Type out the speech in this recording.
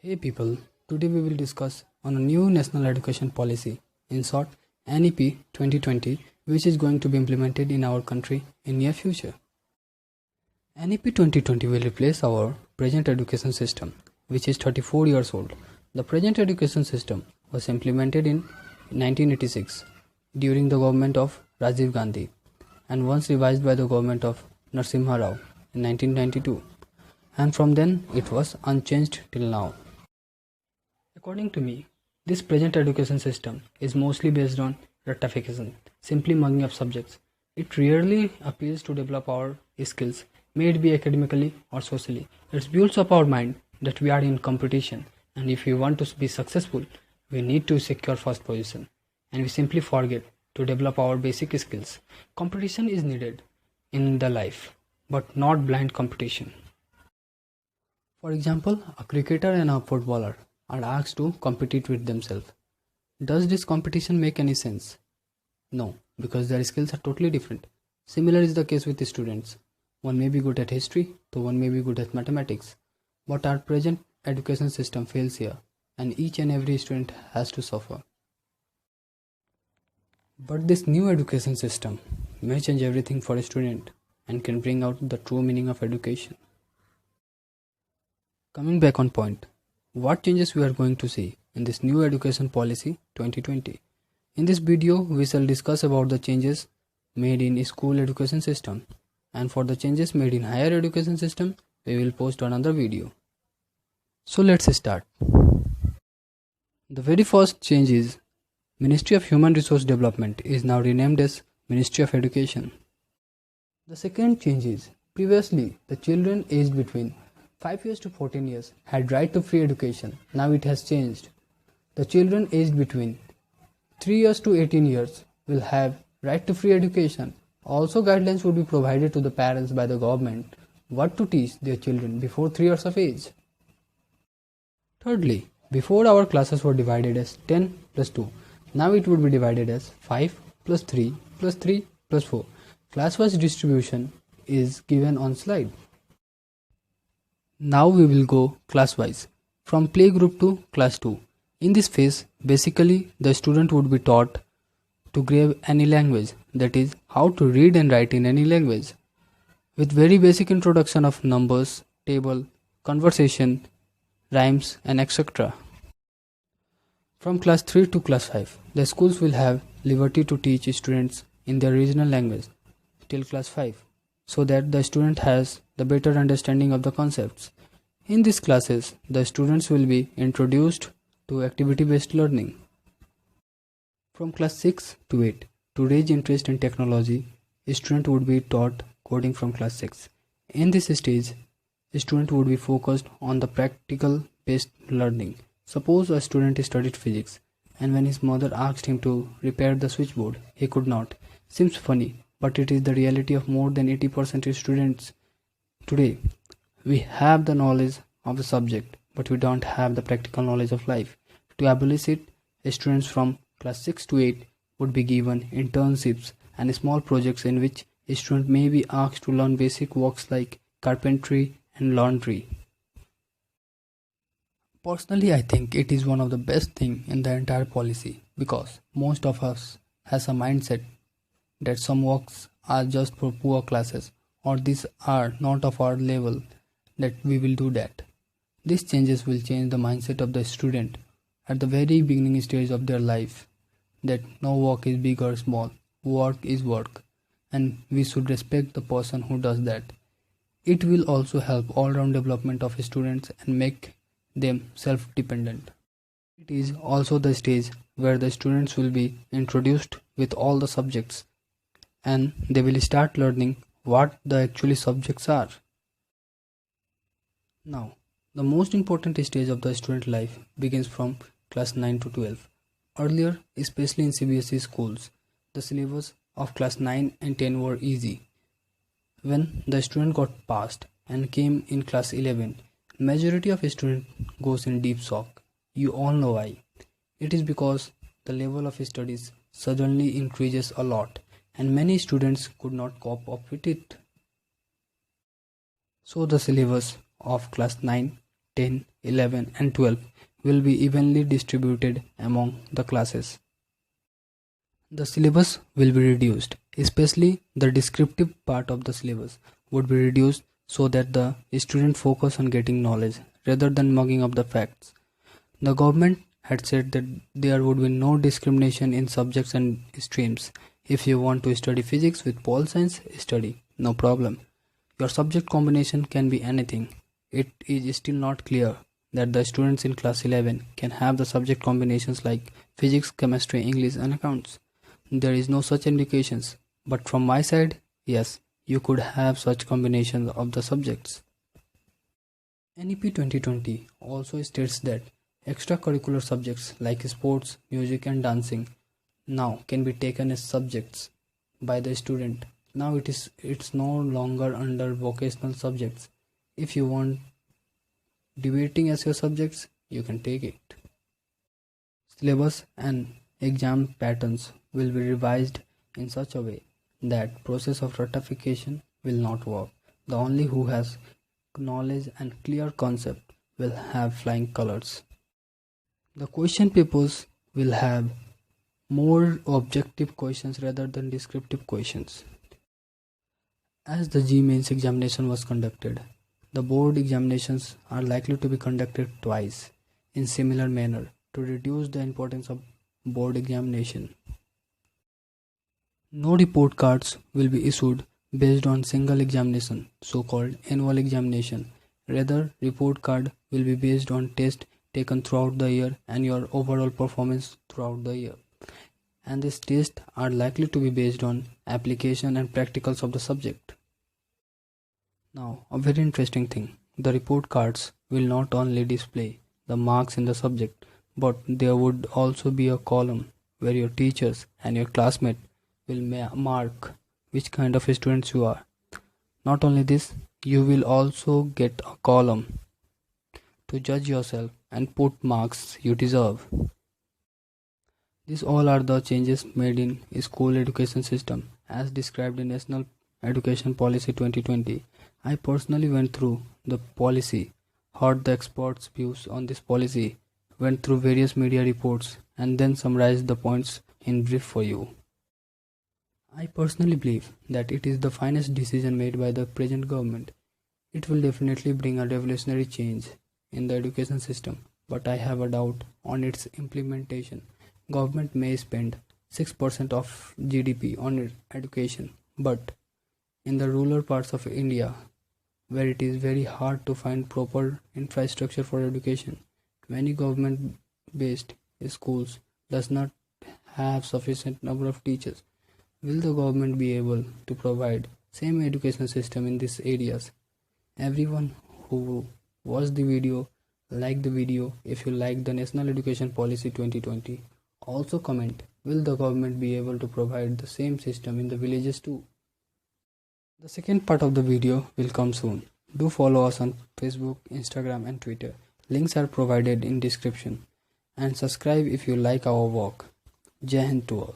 Hey people, today we will discuss on a new national education policy, in short NEP 2020, which is going to be implemented in our country in near future. NEP 2020 will replace our present education system, which is 34 years old. The present education system was implemented in 1986 during the government of Rajiv Gandhi and once revised by the government of Narasimha Rao in 1992, and from then it was unchanged till now. According to me, this present education system is mostly based on rectification, simply mugging up subjects. It rarely appeals to develop our skills, may it be academically or socially. It builds up our mind that we are in competition, and if we want to be successful, we need to secure first position, and we simply forget to develop our basic skills. Competition is needed in the life, but not blind competition. For example, a cricketer and a footballer are asked to compete with themselves. Does this competition make any sense? No, because their skills are totally different. Similar is the case with the students. One may be good at history, so one may be good at mathematics. But our present education system fails here, and each and every student has to suffer. But this new education system may change everything for a student and can bring out the true meaning of education. Coming back on point, what changes we are going to see in this new education policy 2020? In this video, we shall discuss about the changes made in school education system, and for the changes made in higher education system, we will post another video. So let's start. The very first change is Ministry of Human Resource Development is now renamed as Ministry of Education. The second change is previously the children aged between 5 years to 14 years had right to free education. Now it has changed. The children aged between 3 years to 18 years will have right to free education. Also, guidelines would be provided to the parents by the government what to teach their children before 3 years of age. Thirdly, before our classes were divided as 10 plus 2. Now it would be divided as 5 plus 3 plus 3 plus 4. Class-wise distribution is given on slide. Now we will go class-wise, from playgroup to class 2. In this phase, basically the student would be taught to grab any language, that is, how to read and write in any language, with very basic introduction of numbers, table, conversation, rhymes and etc. From class 3 to class 5, the schools will have liberty to teach students in their regional language till class 5, so that the student has the better understanding of the concepts. In these classes, the students will be introduced to activity-based learning. From class 6 to 8, to raise interest in technology, a student would be taught coding from class 6. In this stage, a student would be focused on the practical-based learning. Suppose a student studied physics, and when his mother asked him to repair the switchboard, he could not. Seems funny, but it is the reality of more than 80% of students today. We have the knowledge of the subject, but we don't have the practical knowledge of life. To abolish it, students from class 6 to 8 would be given internships and small projects in which a student may be asked to learn basic works like carpentry and laundry. Personally, I think it is one of the best things in the entire policy, because most of us has a mindset that some works are just for poor classes, or these are not of our level, that we will do that. These changes will change the mindset of the student at the very beginning stage of their life, that no work is big or small, work is work, and we should respect the person who does that. It will also help all-round development of students and make them self-dependent. It is also the stage where the students will be introduced with all the subjects, and they will start learning what the actually subjects are. Now, the most important stage of the student life begins from class 9 to 12. Earlier, especially in CBSE schools, the syllabus of class 9 and 10 were easy. When the student got passed and came in class 11, majority of students goes in deep shock. You all know why. It is because the level of studies suddenly increases a lot, and many students could not cope up with it. So the syllabus of class 9 10, 11 and 12 will be evenly distributed among the classes. The syllabus will be reduced, especially the descriptive part of the syllabus would be reduced so that the student focus on getting knowledge rather than mugging up the facts. The government had said that there would be no discrimination in subjects and streams. If you want to study physics with pole science, study, no problem. Your subject combination can be anything. It is still not clear that the students in class 11 can have the subject combinations like physics, chemistry, English and accounts. There is no such indications, but from my side, yes, you could have such combinations of the subjects. NEP 2020 also states that extracurricular subjects like sports, music and dancing now can be taken as subjects by the student. Now it's no longer under vocational subjects. If you want debating as your subjects, you can take it. Syllabus and exam patterns will be revised in such a way that process of ratification will not work. The only who has knowledge and clear concept will have flying colors. The question papers will have more objective questions rather than descriptive questions. As the G-Mains examination was conducted, the board examinations are likely to be conducted twice in similar manner to reduce the importance of board examination. No report cards will be issued based on single examination, so-called annual examination. Rather, report card will be based on tests taken throughout the year and your overall performance throughout the year. And these tests are likely to be based on application and practicals of the subject. Now, a very interesting thing, the report cards will not only display the marks in the subject, but there would also be a column where your teachers and your classmates will mark which kind of students you are. Not only this, you will also get a column to judge yourself and put marks you deserve. These all are the changes made in school education system as described in National Education Policy 2020. I personally went through the policy, heard the experts' views on this policy, went through various media reports and then summarized the points in brief for you. I personally believe that it is the finest decision made by the present government. It will definitely bring a revolutionary change in the education system, but I have a doubt on its implementation. Government may spend 6% of GDP on education, but in the rural parts of India, where it is very hard to find proper infrastructure for education, many government-based schools does not have sufficient number of teachers. Will the government be able to provide same education system in these areas? Everyone who watched the video, like the video if you like the National Education Policy 2020. Also comment, will the government be able to provide the same system in the villages too? The second part of the video will come soon. Do follow us on Facebook, Instagram and Twitter. Links are provided in description. And subscribe if you like our work. Jai Hind to all.